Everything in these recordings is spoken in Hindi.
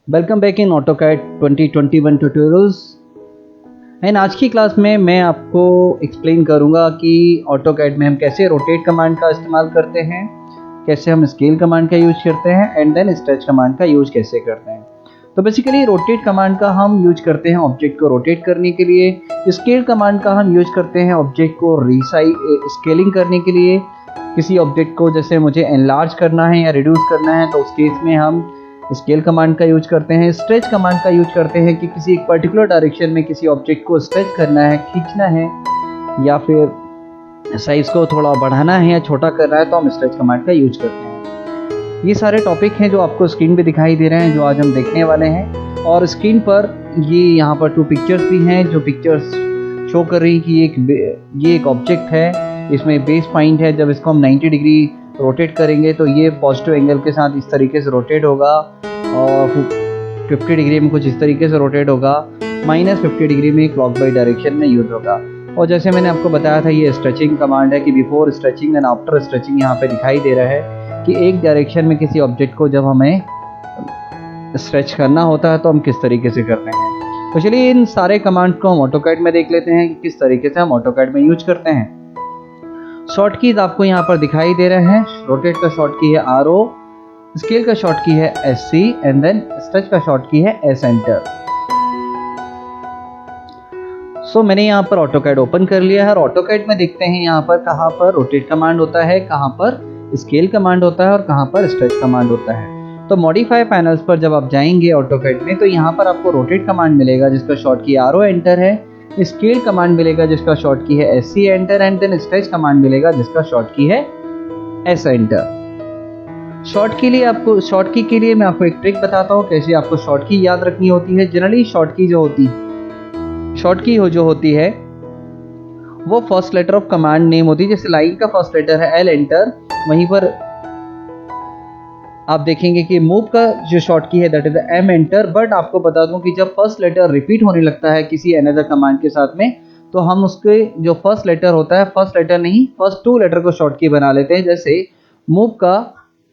Welcome back in AutoCAD 2021 tutorials. And आज की क्लास में मैं आपको एक्सप्लेन करूंगा कि ऑटोकैड में हम कैसे रोटेट कमांड का इस्तेमाल करते हैं, कैसे हम स्केल कमांड का यूज करते हैं एंड देन स्ट्रेच कमांड का यूज कैसे करते हैं। तो बेसिकली रोटेट कमांड का हम यूज करते हैं ऑब्जेक्ट को रोटेट करने के लिए, स्केल कमांड का हम यूज करते हैं ऑब्जेक्ट को स्केलिंग करने के लिए। किसी ऑब्जेक्ट को जैसे मुझे एनलार्ज करना है या रिड्यूस करना है तो उस केस में हम स्केल कमांड का यूज करते हैं। स्ट्रेच कमांड का यूज करते हैं कि किसी एक पर्टिकुलर डायरेक्शन में किसी ऑब्जेक्ट को स्ट्रेच करना है, खींचना है या फिर साइज को थोड़ा बढ़ाना है या छोटा करना है तो हम स्ट्रेच कमांड का यूज करते हैं। ये सारे टॉपिक हैं जो आपको स्क्रीन पे दिखाई दे रहे हैं, जो आज हम देखने वाले हैं। और स्क्रीन पर ये यहाँ पर 2 पिक्चर्स भी हैं जो पिक्चर्स शो कर रही कि ये एक ऑब्जेक्ट है, इसमें बेस पॉइंट है। जब इसको हम 90 डिग्री रोटेट करेंगे तो ये पॉजिटिव एंगल के साथ इस तरीके से रोटेट होगा और 50 डिग्री में कुछ इस तरीके से रोटेट होगा, -50 डिग्री में क्लॉकवाइज डायरेक्शन में यूज होगा। और जैसे मैंने आपको बताया था ये स्ट्रेचिंग कमांड है कि before stretching and after stretching यहाँ पे दिखाई दे रहा है कि एक डायरेक्शन में किसी ऑब्जेक्ट को जब हमें स्ट्रेच करना होता है तो हम किस तरीके से करते हैं। तो चलिए इन सारे कमांड को हम ऑटोकैड में देख लेते हैं कि किस तरीके से हम ऑटोकैड में यूज करते हैं। शॉर्ट कीज आपको यहाँ पर दिखाई दे रहे हैं। रोटेट का शॉर्ट की है RO, स्केल का शॉर्ट की है SC एंड देन स्ट्रेच का शॉर्ट की है S एंटर। सो मैंने यहाँ पर ऑटोकैड ओपन कर लिया है और ऑटोकैड में देखते हैं यहाँ पर कहाँ पर रोटेट कमांड होता है, कहाँ पर स्केल कमांड होता है और कहाँ पर स्ट्रेच कमांड होता है। तो मॉडिफाई पैनल्स पर जब आप जाएंगे ऑटोकैड में तो यहाँ पर आपको रोटेट कमांड मिलेगा जिसका शॉर्ट की RO एंटर है, स्केल कमांड मिलेगा जिसका शॉर्ट की है SC enter and then stretch command मिलेगा जिसका शॉर्ट की है S एंटर। शॉर्ट की के लिए मैं आपको एक ट्रिक बताता हूँ कैसे आपको शॉर्ट की याद रखनी होती है। जनरली शॉर्ट की जो होती है वो first letter of command name होती है। जैसे लाइन का फर्स्ट लेटर है L एंटर, वहीं पर आप देखेंगे कि मूव का जो शॉर्ट की है that is M enter. But आपको बता दूं कि जब फर्स्ट लेटर रिपीट होने लगता है किसी अनदर कमांड के साथ में तो हम उसके जो फर्स्ट लेटर होता है, फर्स्ट लेटर नहीं फर्स्ट 2 लेटर को शॉर्ट की बना लेते हैं। जैसे मूव का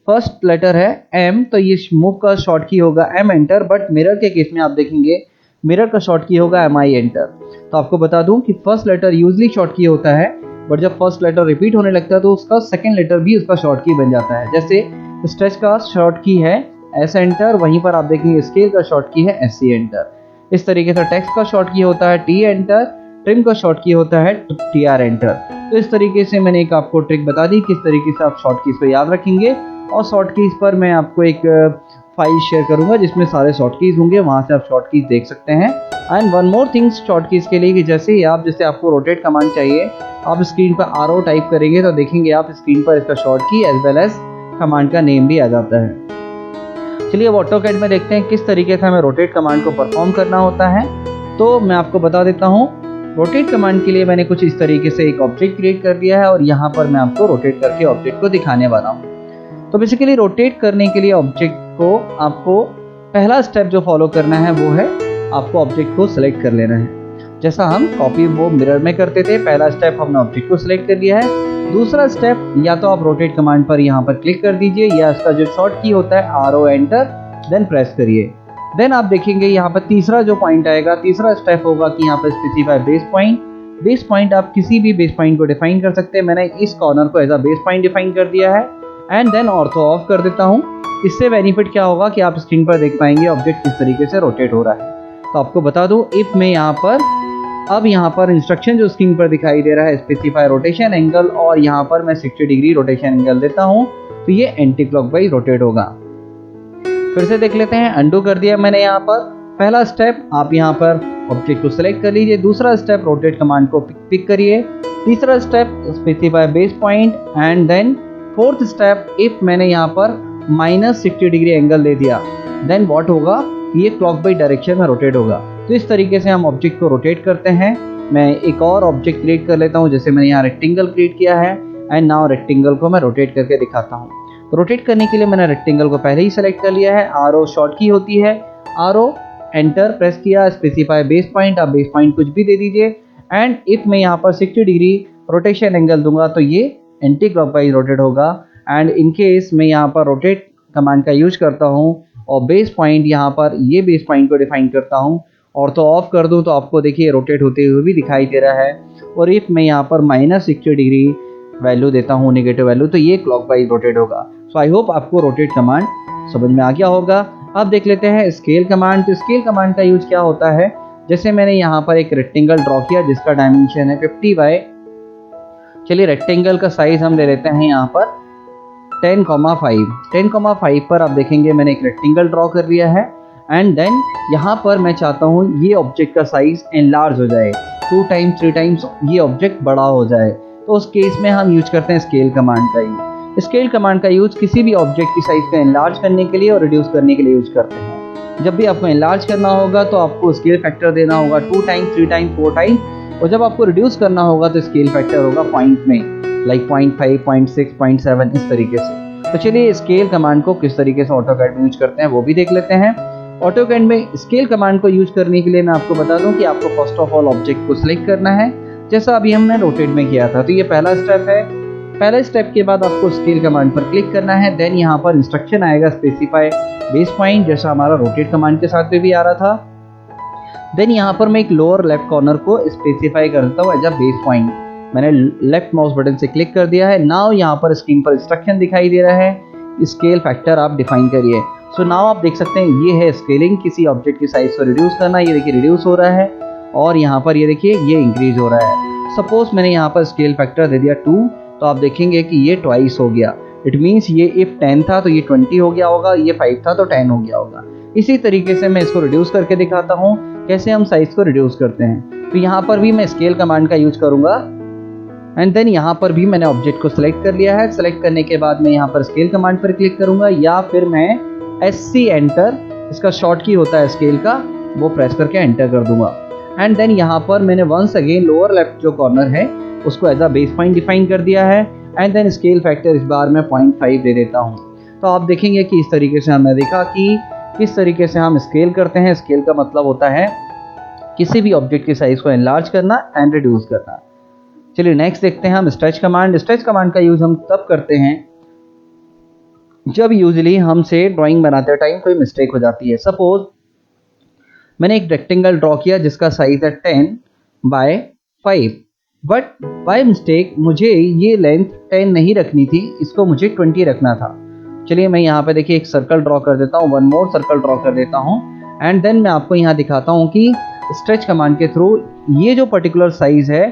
फर्स्ट लेटर है M तो ये मूव का शॉर्ट की होगा M एंटर, बट मिरर के केस में आप देखेंगे मिरर का शॉर्ट की होगा MI एंटर। तो आपको बता दूं कि फर्स्ट लेटर यूजली शॉर्ट की होता है, बट जब फर्स्ट लेटर रिपीट होने लगता है तो उसका सेकेंड लेटर भी उसका शॉर्ट की बन जाता है। जैसे स्ट्रेच का शॉर्ट की है S एंटर, वहीं पर आप देखेंगे स्केल का शॉर्ट की है SC एंटर। इस तरीके से टेक्स्ट का शॉर्ट की होता है T एंटर, ट्रिम का शॉर्ट की होता है TR एंटर। तो इस तरीके से मैंने एक आपको ट्रिक बता दी किस तरीके से आप शॉर्ट कीज को याद रखेंगे। और शॉर्ट कीज पर मैं आपको एक फाइल शेयर करूंगा जिसमें सारे शॉर्ट कीज होंगे, वहां से आप शॉर्ट कीज देख सकते हैं। And one more things short keys के लिए कि जैसे आपको रोटेट कमांड चाहिए, आप स्क्रीन पर RO टाइप करेंगे तो देखेंगे आप स्क्रीन पर इसका शॉर्ट की एज वेल एज कमांड का नेम भी आ जाता है। चलिए अब ऑटोकैड में देखते हैं किस तरीके से हमें रोटेट कमांड को परफॉर्म करना होता है। तो मैं आपको बता देता हूँ, रोटेट कमांड के लिए मैंने कुछ इस तरीके से एक ऑब्जेक्ट क्रिएट कर दिया है और यहाँ पर मैं आपको रोटेट करके ऑब्जेक्ट को दिखाने वाला हूँ। तो बेसिकली रोटेट करने के लिए ऑब्जेक्ट को आपको पहला स्टेप जो फॉलो करना है वो है आपको ऑब्जेक्ट को सिलेक्ट कर लेना है। जैसा हम कॉपी वो मिरर में करते थे, पहला स्टेप हमने ऑब्जेक्ट को सिलेक्ट कर लिया है। दूसरा स्टेप या तो आप रोटेट कमांड पर यहाँ पर क्लिक कर दीजिए या इसका जो शॉर्ट की होता है RO एंटर देन प्रेस करिए। देन आप देखेंगे यहाँ पर तीसरा जो पॉइंट आएगा, तीसरा स्टेप होगा कि यहाँ पर specify base point. Base point आप किसी भी बेस पॉइंट को डिफाइन कर सकते हैं। मैंने इस कॉर्नर को as a base point define कर दिया है एंड देन ऑर्थो ऑफ कर देता हूँ। इससे बेनिफिट क्या होगा कि आप स्क्रीन पर देख पाएंगे ऑब्जेक्ट किस तरीके से रोटेट हो रहा है। तो आपको बता दूं इफ मैं यहाँ पर इंस्ट्रक्शन जो स्क्रीन पर दिखाई दे रहा है स्पेसिफाई रोटेशन एंगल और यहाँ पर मैं 60 डिग्री रोटेशन एंगल देता हूँ तो ये एंटी क्लॉकवाइज रोटेट होगा। फिर से देख लेते हैं, अंडू कर दिया मैंने। यहाँ पर पहला स्टेप आप यहाँ पर ऑब्जेक्ट को सिलेक्ट कर लीजिए, दूसरा स्टेप रोटेट कमांड को पिक करिए, तीसरा step specify base point and then fourth step if मैंने यहाँ पर -60 डिग्री एंगल दे दिया देन व्हाट होगा, ये क्लॉकवाइज डायरेक्शन में रोटेट होगा। तो इस तरीके से हम ऑब्जेक्ट को रोटेट करते हैं। मैं एक और ऑब्जेक्ट क्रिएट कर लेता हूं, जैसे मैंने यहाँ रेक्टेंगल क्रिएट किया है एंड नाउ रेक्टेंगल को मैं रोटेट करके दिखाता हूं। तो रोटेट करने के लिए मैंने रेक्टेंगल को पहले ही सेलेक्ट कर लिया है। RO शॉर्ट की होती है, RO एंटर प्रेस किया, स्पेसिफाई बेस पॉइंट, आप बेस पॉइंट कुछ भी दे दीजिए एंड इफ मैं यहाँ पर 60 डिग्री रोटेशन एंगल दूंगा तो ये एंटी क्लॉकवाइज रोटेट होगा। एंड इन केस मैं यहाँ पर रोटेट कमांड का यूज करता हूँ और बेस पॉइंट यहाँ पर ये बेस पॉइंट को डिफाइन करता हूँ, और तो ऑफ कर दूँ तो आपको देखिए रोटेट होते हुए भी दिखाई दे रहा है। और इफ मैं यहाँ पर -60 डिग्री वैल्यू देता हूँ, नेगेटिव वैल्यू, तो ये क्लॉकवाइज रोटेट होगा। सो आई होप आपको रोटेट कमांड समझ में आ गया होगा। अब देख लेते हैं स्केल कमांड। तो स्केल कमांड का यूज क्या होता है, जैसे मैंने यहाँ पर एक रेक्टेंगल ड्रॉ किया जिसका डायमेंशन है 50 बाय, चलिए रेक्टेंगल का साइज हम ले लेते हैं यहाँ पर 10,5। 10,5 पर आप देखेंगे मैंने एक रेक्टेंगल ड्रॉ कर लिया है। एंड देन यहाँ पर मैं चाहता हूँ ये ऑब्जेक्ट का साइज एनलार्ज हो जाए, 2 टाइम्स 3 टाइम्स ये ऑब्जेक्ट बड़ा हो जाए। तो उस केस में हम यूज करते हैं स्केल कमांड का यूज। स्केल कमांड का यूज किसी भी ऑब्जेक्ट की साइज को एनलार्ज करने के लिए और रिड्यूस करने के लिए यूज करते हैं। जब भी आपको एनलार्ज करना होगा तो आपको स्केल फैक्टर देना होगा 2 टाइम्स 3 टाइम्स 4 टाइम्स, और जब आपको रिड्यूस करना होगा तो स्केल फैक्टर होगा पॉइंट में, लाइक 0.5, 0.6, 0.7 इस तरीके से। तो चलिए स्केल कमांड को किस तरीके से ऑटोकैड में यूज करते हैं वो भी देख लेते हैं। ऑटोकैड में स्केल कमांड को यूज करने के लिए मैं आपको बता दूं कि आपको फर्स्ट ऑफ ऑल ऑब्जेक्ट को सिलेक्ट करना है, जैसा अभी हमने रोटेट में किया था। तो ये पहला स्टेप है। पहले स्टेप के बाद आपको स्केल कमांड पर क्लिक करना है। देन यहाँ पर इंस्ट्रक्शन आएगा स्पेसिफाई बेस पॉइंट, जैसा हमारा रोटेट कमांड के साथ में भी आ रहा था। देन यहाँ पर मैं एक लोअर लेफ्ट कॉर्नर को स्पेसिफाई करता हूँ एज अ बेस पॉइंट। मैंने लेफ्ट माउस बटन से क्लिक कर दिया है। नाउ यहाँ पर स्क्रीन पर इंस्ट्रक्शन दिखाई दे रहा है, स्केल फैक्टर आप डिफाइन करिए। सो नाउ आप देख सकते हैं ये है स्केलिंग, किसी ऑब्जेक्ट की साइज को रिड्यूस करना। ये देखिए रिड्यूस हो रहा है, और यहाँ पर ये देखिए ये इंक्रीज हो रहा है। सपोज मैंने यहाँ पर स्केल फैक्टर दे दिया 2, तो आप देखेंगे कि ये ट्वाइस हो गया। इट मीन्स ये इफ 10 था तो ये 20 हो गया होगा, ये 5 था तो 10 हो गया होगा। इसी तरीके से मैं इसको रिड्यूस करके दिखाता हूँ कैसे हम साइज को रिड्यूस करते हैं। तो यहाँ पर भी मैं स्केल कमांड का यूज करूंगा। एंड देन यहाँ पर भी मैंने ऑब्जेक्ट को सिलेक्ट कर लिया है। सिलेक्ट करने के बाद मैं यहाँ पर स्केल कमांड पर क्लिक करूंगा, या फिर मैं SC एंटर, इसका शॉर्ट की होता है स्केल का, वो प्रेस करके एंटर कर दूंगा। एंड देन यहाँ पर मैंने वंस अगेन लोअर लेफ्ट जो कॉर्नर है उसको as a base point define कर दिया है। एंड देन स्केल फैक्टर इस बार मैं 0.5 दे देता हूँ। तो आप देखेंगे कि इस तरीके से हमने देखा कि किस तरीके से हम स्केल करते हैं। स्केल का मतलब होता है किसी भी ऑब्जेक्ट की साइज को एनलार्ज करना एंड रिड्यूस करना। चलिए नेक्स्ट देखते हैं हम स्ट्रेच कमांड। स्ट्रेच कमांड का यूज हम तब करते हैं जब यूजुअली हमसे ड्राइंग बनाते टाइम कोई मिस्टेक हो जाती है। सपोज मैंने एक रेक्टेंगल ड्रॉ किया जिसका साइज है 10 बाय 5, बट बाय मिस्टेक मुझे ये लेंथ 10 नहीं रखनी थी, इसको मुझे 20 रखना था। चलिए मैं यहाँ पे देखिए एक सर्कल ड्रॉ कर देता हूँ, वन मोर सर्कल ड्रॉ कर देता हूँ। एंड देन मैं आपको यहाँ दिखाता हूँ कि स्ट्रेच कमांड के थ्रू ये जो पर्टिकुलर साइज है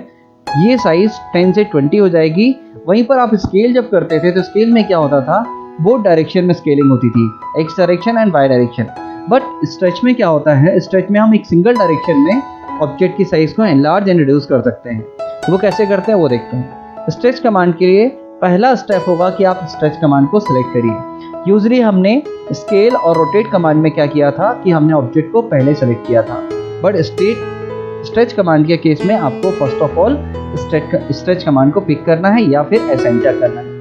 ये साइज 10 से 20 हो जाएगी। वहीं पर आप स्केल जब करते थे तो स्केल में क्या होता था, बोथ डायरेक्शन में स्केलिंग होती थी, X direction and Y direction. But stretch में क्या होता है, स्ट्रेच में हम एक सिंगल डायरेक्शन में ऑब्जेक्ट की साइज को एनलार्ज एंड रिड्यूस कर सकते हैं। वो कैसे करते हैं वो देखते हैं। स्ट्रेच कमांड के लिए पहला स्टेप होगा कि आप स्ट्रेच कमांड को सिलेक्ट करिए। यूजुअली हमने स्केल और रोटेट कमांड में क्या किया था कि हमने ऑब्जेक्ट को पहले सेलेक्ट किया था, बट स्ट्रेच कमांड के केस में आपको first of all stretch command को पिक करना है या फिर एस एंटर करना है।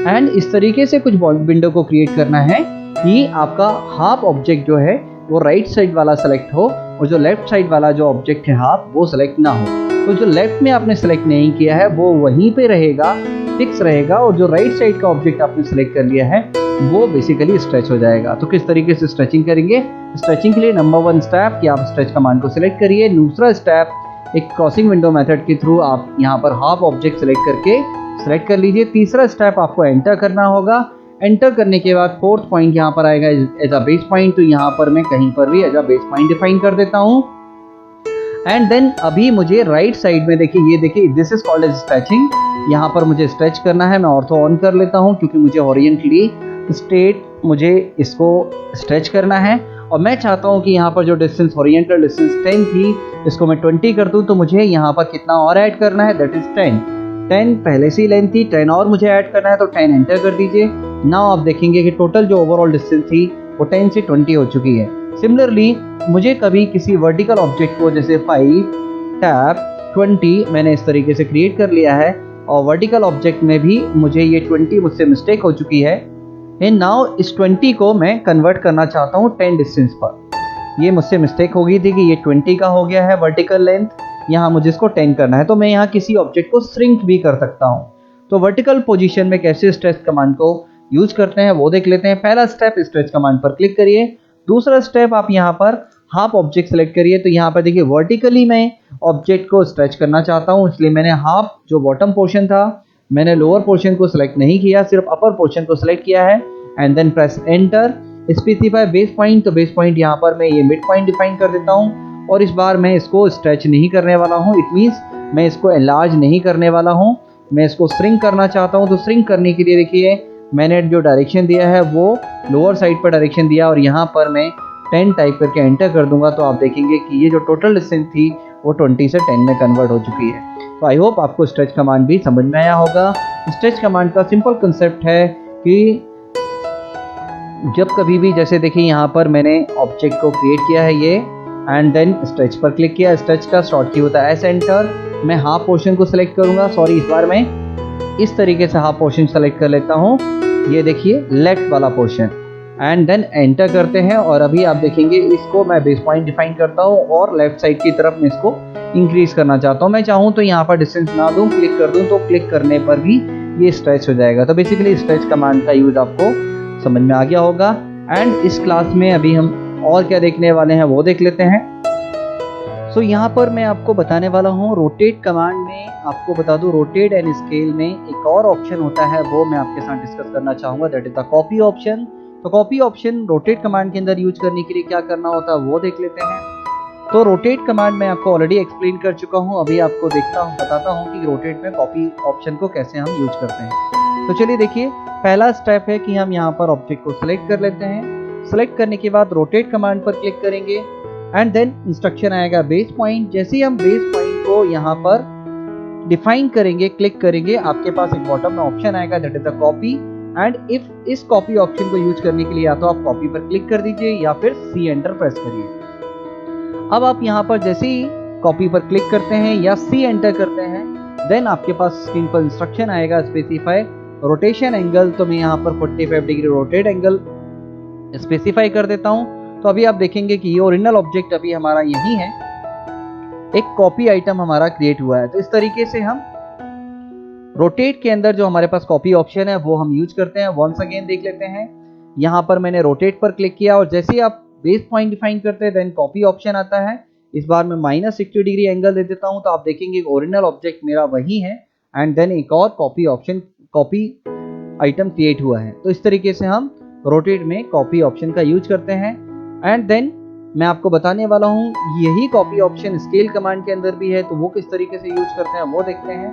एंड इस तरीके से कुछ विंडो को क्रिएट करना है कि आपका हाफ ऑब्जेक्ट जो है वो राइट साइड वाला सेलेक्ट हो, और जो लेफ्ट साइड वाला जो ऑब्जेक्ट है हाफ वो सेलेक्ट ना हो। तो जो लेफ्ट में आपने सेलेक्ट नहीं किया है वो वहीं पे रहेगा, फिक्स रहेगा, और जो राइट साइड का ऑब्जेक्ट आपने सेलेक्ट कर लिया है वो बेसिकली स्ट्रेच हो जाएगा। तो किस तरीके से स्ट्रेचिंग करेंगे, स्ट्रेचिंग के लिए नंबर 1 स्टेप कि आप स्ट्रेच कमांड को सिलेक्ट करिए। दूसरा स्टेप एक क्रॉसिंग विंडो मेथड के थ्रू आप यहाँ पर हाफ ऑब्जेक्ट सेलेक्ट करके सेलेक्ट कर लीजिए। तीसरा स्टेप आपको एंटर करना होगा। एंटर करने के बाद फोर्थ पॉइंट यहाँ पर आएगा एज अ बेस पॉइंट। तो यहाँ पर मैं कहीं पर भी as a base point define कर देता हूँ। एंड देन अभी मुझे राइट साइड में देखिए, ये देखिए this is called as stretching. यहाँ पर मुझे स्ट्रेच करना है, मैं ऑर्थो ऑन कर लेता हूँ क्योंकि मुझे हॉरिजॉन्टली स्ट्रेट मुझे इसको स्ट्रेच करना है। और मैं चाहता हूँ कि यहाँ पर जो डिस्टेंस हॉरिजॉन्टल डिस्टेंस 10 थी इसको मैं 20 कर दूँ। तो मुझे यहाँ पर कितना और ऐड करना है, दैट इज 10 पहले से ही लेंथ थी, 10 और मुझे ऐड करना है, तो 10 एंटर कर दीजिए। नाउ आप देखेंगे कि टोटल जो ओवरऑल डिस्टेंस थी वो 10 से 20 हो चुकी है। सिमिलरली मुझे कभी किसी वर्टिकल ऑब्जेक्ट को जैसे 5 टैप 20 मैंने इस तरीके से क्रिएट कर लिया है, और वर्टिकल ऑब्जेक्ट में भी मुझे ये 20 मुझसे मिस्टेक हो चुकी है। एंड नाउ इस 20 को मैं कन्वर्ट करना चाहता हूँ 10 डिस्टेंस पर। ये मुझसे मिस्टेक हो गई थी कि ये 20 का हो गया है वर्टिकल लेंथ, यहाँ मुझे इसको 10 करना है। तो मैं यहाँ किसी ऑब्जेक्ट को श्रिंक भी कर सकता हूँ। तो वर्टिकल पोजीशन में कैसे स्ट्रेच कमांड को यूज करते हैं वो देख लेते हैं। पहला स्टेप, स्ट्रेच कमांड पर क्लिक करिए। दूसरा स्टेप आप यहाँ पर हाफ ऑब्जेक्ट सेलेक्ट करिए। तो यहाँ पर देखिए वर्टिकली मैं ऑब्जेक्ट को स्ट्रेच करना चाहता हूँ, इसलिए मैंने हाफ जो बॉटम पोर्शन था मैंने लोअर पोर्शन को सिलेक्ट नहीं किया, सिर्फ अपर पोर्शन को सिलेक्ट किया है and then press enter. Specify base point, तो बेस पॉइंट यहाँ पर मैं ये मिड पॉइंट डिफाइन कर देता हूँ और इस बार मैं इसको स्ट्रेच नहीं करने वाला हूँ। इट मीन्स मैं इसको एनलार्ज नहीं करने वाला हूँ, मैं इसको श्रिंक करना चाहता हूँ। तो श्रिंक करने के लिए देखिए मैंने जो डायरेक्शन दिया है वो लोअर साइड पर डायरेक्शन दिया और यहाँ पर मैं 10 टाइप करके एंटर कर दूंगा। तो आप देखेंगे कि ये जो टोटल डिस्टेंस थी वो 20 से 10 में कन्वर्ट हो चुकी है। तो आई होप आपको स्ट्रेच कमांड भी समझ में आया होगा। स्ट्रेच कमांड का सिंपल कंसेप्ट है कि जब कभी भी जैसे देखिए यहाँ पर मैंने ऑब्जेक्ट को क्रिएट किया है ये एंड देन स्ट्रेच पर क्लिक किया। स्ट्रेच का शॉर्ट की होता है एस एंटर। मैं हाफ पोर्शन को सिलेक्ट करूंगा, सॉरी इस बार मैं इस तरीके से हाफ पोर्शन सेलेक्ट कर लेता हूँ, ये देखिए लेफ्ट वाला पोर्शन एंड देन एंटर करते हैं। और अभी आप देखेंगे इसको मैं बेस पॉइंट डिफाइन करता हूँ और लेफ्ट साइड की तरफ मैं इसको इंक्रीज करना चाहता हूँ। मैं चाहूँ तो यहाँ पर डिस्टेंस ना दूँ, क्लिक कर दूँ तो क्लिक करने पर भी ये स्ट्रेच हो जाएगा। तो बेसिकली स्ट्रेच कमांड का यूज आपको समझ में आ गया होगा। एंड इस क्लास में अभी हम और क्या देखने वाले हैं वो देख लेते हैं। सो यहाँ पर मैं आपको बताने वाला हूँ रोटेट कमांड में, आपको बता दूँ रोटेट एंड स्केल में एक और ऑप्शन होता है वो मैं आपके साथ डिस्कस करना चाहूँगा, that is the copy option. तो कॉपी ऑप्शन रोटेट कमांड के अंदर यूज करने के लिए क्या करना होता है वो देख लेते हैं। तो रोटेट कमांड मैं आपको ऑलरेडी एक्सप्लेन कर चुका हूँ, अभी आपको बताता हूँ कि रोटेट में कॉपी ऑप्शन को कैसे हम यूज करते हैं। तो चलिए देखिए पहला स्टेप है कि हम यहाँ पर ऑब्जेक्ट को सिलेक्ट कर लेते हैं। सिलेक्ट करने के बाद रोटेट कमांड पर क्लिक करेंगे एंड देन इंस्ट्रक्शन आएगा बेस पॉइंट। जैसे ही हम बेस पॉइंट को यहाँ पर डिफाइन करेंगे, क्लिक करेंगे, आपके पास एक बॉटम में ऑप्शन आएगा that is the copy. And if इस कॉपी ऑप्शन को यूज करने के लिए या तो आप कॉपी पर क्लिक कर दीजिए या फिर सी एंटर प्रेस करिए। अब आप यहाँ पर जैसे ही कॉपी पर क्लिक करते हैं या सी एंटर करते हैं देन आपके पास स्क्रीन पर इंस्ट्रक्शन आएगा स्पेसिफाई रोटेशन एंगल। तो मैं यहाँ पर 45 डिग्री रोटेट एंगल स्पेसिफाई कर देता हूँ। तो अभी आप देखेंगे कि ये ओरिजिनल ऑब्जेक्ट अभी हमारा यही है, एक कॉपी आइटम हमारा क्रिएट हुआ है। तो इस तरीके से हम रोटेट के अंदर जो हमारे पास कॉपी ऑप्शन है वो हम यूज करते हैं। वंस अगेन देख लेते हैं, यहाँ पर मैंने रोटेट पर क्लिक किया और जैसे ही आप बेस पॉइंट डिफाइन करते हैं देन कॉपी ऑप्शन आता है। इस बार मैं -60 डिग्री एंगल दे देता हूँ। तो आप देखेंगे ओरिजिनल ऑब्जेक्ट मेरा वही है एंड देन एक और copy option copy item create हुआ है। तो इस तरीके से हम रोटेट में कॉपी ऑप्शन का यूज करते हैं। एंड देन मैं आपको बताने वाला हूँ यही कॉपी ऑप्शन स्केल कमांड के अंदर भी है, तो वो किस तरीके से यूज करते हैं वो देखते हैं।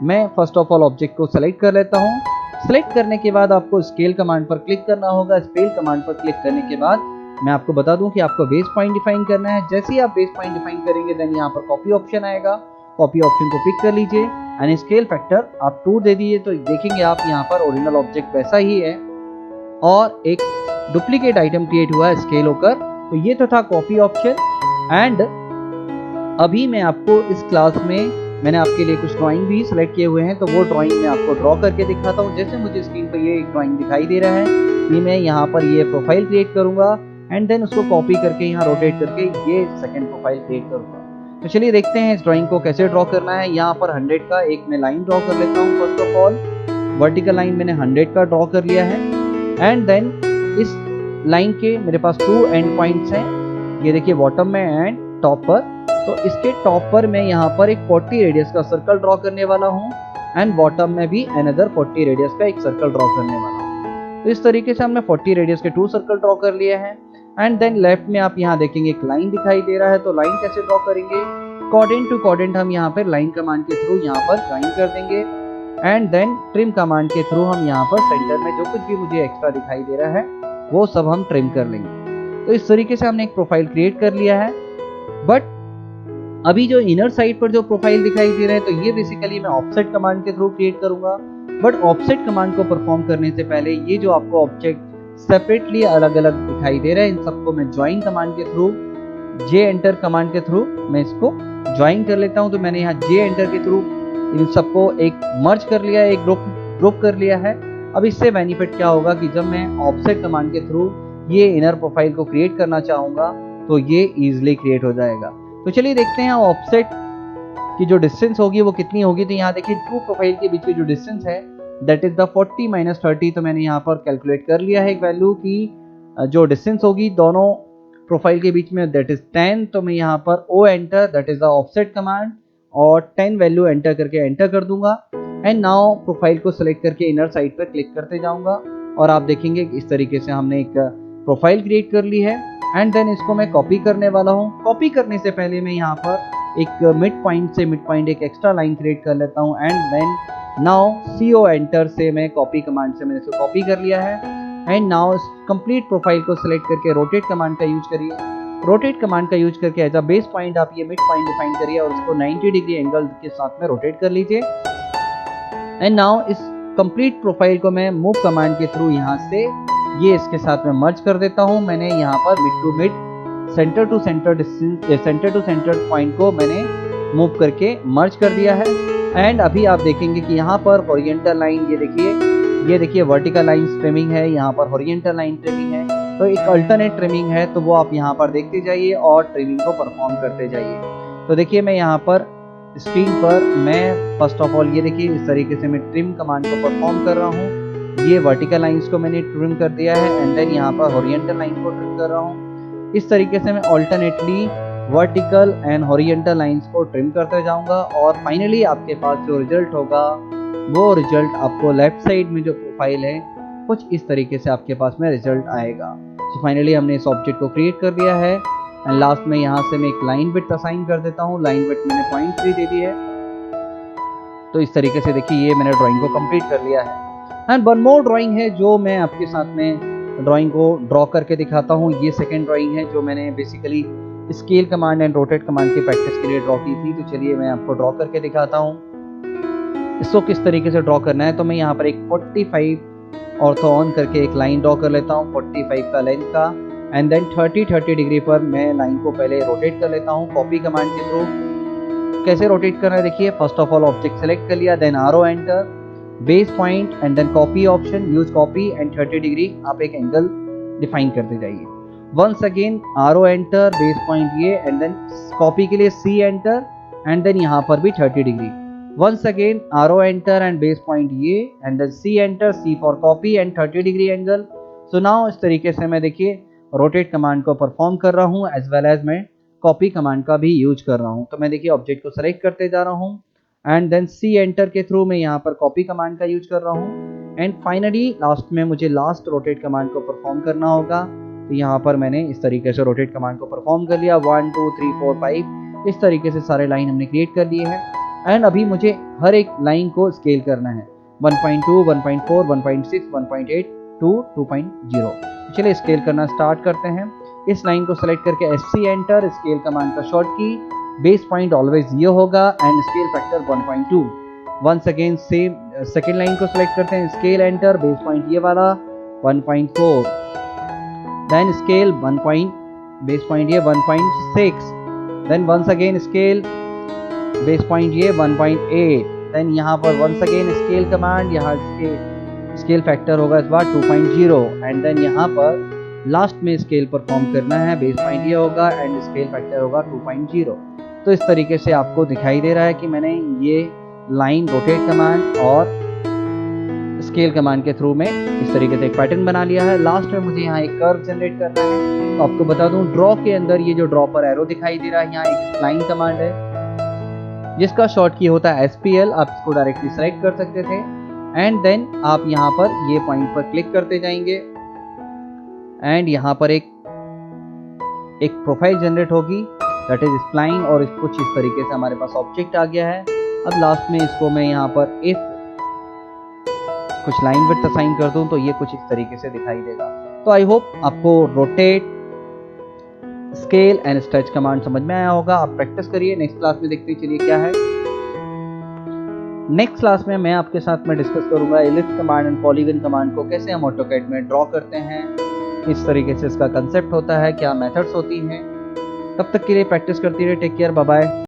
मैं फर्स्ट ऑफ ऑल ऑब्जेक्ट को सेलेक्ट कर लेता हूँ। सेलेक्ट करने के बाद आपको स्केल कमांड पर क्लिक करना होगा। स्केल कमांड पर क्लिक करने के बाद मैं आपको बता दूं कि आपको बेस पॉइंट डिफाइन करना है। जैसे ही आप बेस पॉइंट डिफाइन करेंगे देन यहाँ पर कॉपी ऑप्शन आएगा। कॉपी ऑप्शन को पिक कर लीजिए एंड स्केल फैक्टर आप 2 दे दीजिए। तो देखेंगे आप यहाँ पर ओरिजिनल ऑब्जेक्ट वैसा ही है और एक डुप्लीकेट आइटम क्रिएट हुआ है स्केल होकर। तो ये तो था कॉपी ऑप्शन। एंड अभी मैं आपको इस क्लास में मैंने आपके लिए कुछ ड्राइंग भी सिलेक्ट किए हुए हैं, तो वो ड्राइंग मैं आपको ड्रॉ करके दिखाता हूँ। जैसे मुझे स्क्रीन पर ये एक ड्राइंग दिखाई दे रहा है, ये मैं यहाँ पर ये प्रोफाइल क्रिएट करूंगा एंड देन उसको कॉपी करके यहाँ रोटेट करके ये सेकंड प्रोफाइल क्रिएट करूंगा। तो चलिए देखते हैं इस ड्राइंग को कैसे ड्रॉ करना है। यहाँ पर 100 का एक मैं लाइन ड्रॉ कर लेता हूँ। First of all vertical line मैंने 100 का ड्रॉ कर लिया है एंड देन इस लाइन के मेरे पास 2 एंड पॉइंट्स हैं, ये देखिए बॉटम में एंड टॉप पर। तो इसके टॉप पर मैं यहाँ पर एक 40 रेडियस का सर्कल ड्रॉ करने वाला हूँ एंड बॉटम में भी अनदर 40 रेडियस का एक सर्कल ड्रॉ करने वाला हूँ। तो इस तरीके से हमने 40 रेडियस के 2 सर्कल ड्रॉ कर लिए हैं। एंड देन लेफ्ट में आप यहाँ देखेंगे एक लाइन दिखाई दे रहा है। तो लाइन कैसे ड्रॉ करेंगे, कोऑर्डिनेट टू कोऑर्डिनेट हम यहाँ पर लाइन कमांड के थ्रू यहाँ पर ज्वाइन कर देंगे एंड देन ट्रिम कमांड के थ्रू हम यहाँ पर सेंटर में जो कुछ भी मुझे एक्स्ट्रा दिखाई दे रहा है वो सब हम ट्रिम कर लेंगे। तो इस तरीके से हमने एक प्रोफाइल क्रिएट कर लिया है। बट अभी जो इनर साइड पर जो प्रोफाइल दिखाई दे रहे हैं तो ये बेसिकली मैं ऑफसेट कमांड के थ्रू क्रिएट करूंगा। बट ऑफसेट कमांड को परफॉर्म करने से पहले ये जो आपको ऑब्जेक्ट सेपरेटली अलग अलग दिखाई दे रहे हैं इन सबको मैं ज्वाइन कमांड के थ्रू जे एंटर कमांड के थ्रू मैं इसको ज्वाइन कर लेता हूं। तो मैंने यहाँ जे एंटर के थ्रू इन सबको एक मर्ज कर लिया है, एक ग्रुप कर लिया है। अब इससे बेनिफिट क्या होगा कि जब मैं ऑफसेट कमांड के थ्रू ये इनर प्रोफाइल को क्रिएट करना चाहूंगा तो ये इजिली क्रिएट हो जाएगा। तो चलिए देखते हैं ऑफसेट की जो डिस्टेंस होगी वो कितनी होगी। तो यहाँ देखिए 2 प्रोफाइल के बीच की जो डिस्टेंस है दैट इज द 40 - 30। तो मैंने यहाँ पर कैलकुलेट कर लिया है एक वैल्यू की जो डिस्टेंस होगी दोनों प्रोफाइल के बीच में दैट इज 10, तो मैं यहाँ पर O enter that is the offset command और 10 वैल्यू एंटर करके एंटर कर दूंगा। एंड नाउ प्रोफाइल को सिलेक्ट करके इनर साइड पर क्लिक करते जाऊंगा और आप देखेंगे कि इस तरीके से हमने एक प्रोफाइल क्रिएट कर ली है। एंड देन इसको मैं कॉपी करने वाला हूँ। कॉपी करने से पहले मैं यहाँ पर एक मिड पॉइंट से मिड पॉइंट एक एक्स्ट्रा लाइन क्रिएट कर लेता हूँ। And then now CO enter से मैं कॉपी कमांड से मैंने इसको कॉपी कर लिया है। एंड नाउ कंप्लीट प्रोफाइल को सिलेक्ट करके रोटेट कमांड का यूज करिए। रोटेट कमांड का यूज करके एज अ बेस पॉइंट आप ये मिड पॉइंट डिफाइन करिए और उसको 90 डिग्री एंगल के साथ में रोटेट कर लीजिए। एंड नाउ इस कंप्लीट प्रोफाइल को मैं मूव कमांड के थ्रू यहाँ से ये इसके साथ में मर्ज कर देता हूँ। मैंने यहाँ पर mid to mid centre to centre distance centre to centre point को मैंने मूव करके मर्ज कर दिया है। एंड अभी आप देखेंगे कि यहाँ पर हॉरिजॉन्टल लाइन ये देखिए वर्टिकल लाइन ट्रिमिंग है, यहाँ पर हॉरिजॉन्टल लाइन ट्रिमिंग है, तो एक अल्टरनेट ट्रिमिंग है, तो वो आप यहाँ पर देखते जाइए और ट्रिमिंग को परफॉर्म करते जाइए। तो देखिए मैं यहाँ पर स्क्रीन पर मैं फर्स्ट ऑफ ऑल ये देखिए इस तरीके से मैं ट्रिम कमांड को परफॉर्म कर रहा हूँ। ये वर्टिकल लाइंस को मैंने ट्रिम कर दिया है एंड देन यहाँ पर हॉरिजॉन्टल लाइन को ट्रिम कर रहा हूँ। इस तरीके से मैं alternately vertical and horizontal lines को ट्रिम करते जाऊंगा और फाइनली आपके पास जो रिजल्ट होगा वो रिजल्ट आपको लेफ्ट साइड में जो प्रोफाइल है कुछ इस तरीके से आपके पास में रिजल्ट आएगा। तो फाइनली हमने इस ऑब्जेक्ट को क्रिएट कर दिया है। एंड लास्ट में यहाँ से मैं एक लाइन विड्थ असाइन कर देता हूँ। लाइन विड्थ मैंने 0.3 दे दी है। तो इस तरीके से देखिए ये मैंने ड्राइंग को कंप्लीट कर लिया है। एंड वन मोर ड्राइंग है जो मैं आपके साथ में ड्राइंग को ड्रॉ करके दिखाता हूँ। ये सेकेंड ड्राइंग है जो मैंने basically scale command and rotate command की प्रैक्टिस के लिए ड्रॉ की थी। तो चलिए मैं आपको ड्रॉ करके दिखाता हूँ इसको किस तरीके से ड्रॉ करना है। तो मैं यहाँ पर एक 45 ऑर्थो ऑन करके एक लाइन ड्रॉ कर लेता हूँ 45 का लेंथ का। एंड देन 30 डिग्री पर मैं लाइन को पहले रोटेट कर लेता हूँ कॉपी कमांड के थ्रू। कैसे रोटेट करना है देखिए, first of all object select कर लिया, then R O enter, base point and then copy option, use copy and 30 degree आप एक एंगल डिफाइन करते जाइए। Once again R O enter, base point ये एंड देन कॉपी के लिए C एंटर एंड देन यहाँ पर भी 30 degree. Once again R O enter and base point ये and then C enter, C for copy and 30 degree angle. So now इस तरीके से मैं देखिए रोटेट कमांड को परफॉर्म कर रहा हूँ एज वेल एज मैं कॉपी कमांड का भी यूज कर रहा हूँ। तो मैं देखिए ऑब्जेक्ट को सेलेक्ट करते जा रहा हूँ एंड देन C एंटर के थ्रू मैं यहाँ पर कॉपी कमांड का यूज कर रहा हूँ। एंड फाइनली लास्ट में मुझे लास्ट रोटेट कमांड को परफॉर्म करना होगा। तो यहाँ पर मैंने इस तरीके से रोटेट कमांड को परफॉर्म कर लिया। 1 2 3 4 5 इस तरीके से सारे लाइन हमने क्रिएट कर लिए हैं। एंड अभी मुझे हर एक लाइन को स्केल करना है 1.2 1.4 1.6 1.8 2 2.0। चलिए स्केल करना स्टार्ट करते हैं। इस लाइन को सेलेक्ट करके SC एंटर, स्केल कमांड का short key, base point always ये होगा and scale factor 1.2। Once again same second line को सेलेक्ट करते हैं, स्केल एंटर, बेस पॉइंट ये वाला 1.4, then scale 1 point, base point ये 1.6, then once again scale, base point ये 1.8, देन यहाँ पर वंस अगेन स्केल कमांड, यहाँ स्केल फैक्टर होगा इस बार 2.0 एंड देन यहाँ पर लास्ट में स्केल परफॉर्म करना है, बेस पॉइंट ये होगा एंड स्केल फैक्टर होगा 2.0। तो इस तरीके से आपको दिखाई दे रहा है कि मैंने ये लाइन रोटेट कमांड और स्केल कमांड के थ्रू में इस तरीके से एक पैटर्न बना लिया है। लास्ट में मुझे यहाँ एक कर्व जनरेट करना है। तो आपको बता दूं ड्रॉ के अंदर ये जो ड्रॉ पर एरो दिखाई दे रहा है, यहाँ एक स्प्लाइन कमांड है जिसका शॉर्ट की होता है SPL। आप इसको डायरेक्टली सेलेक्ट कर सकते थे एंड देन आप यहाँ पर ये पॉइंट पर क्लिक करते जाएंगे एंड यहाँ पर एक प्रोफाइल जनरेट होगी दैट इज स्प्लाइन और कुछ इस तरीके से हमारे पास ऑब्जेक्ट आ गया है। अब लास्ट में इसको मैं यहाँ पर इफ कुछ लाइन विड्थ असाइन कर दूं तो ये कुछ इस तरीके से दिखाई देगा। तो आई होप आपको rotate, scale and stretch command समझ में आया होगा। आप प्रैक्टिस करिए, नेक्स्ट क्लास में देखते हैं चलिए क्या है। नेक्स्ट क्लास में मैं आपके साथ में डिस्कस करूंगा ellipse command and polygon command को कैसे हम ऑटोकैड में ड्रॉ करते हैं, किस तरीके से इसका कंसेप्ट होता है, क्या मेथड्स होती हैं। तब तक के लिए प्रैक्टिस करती रहिए। Take care, bye bye.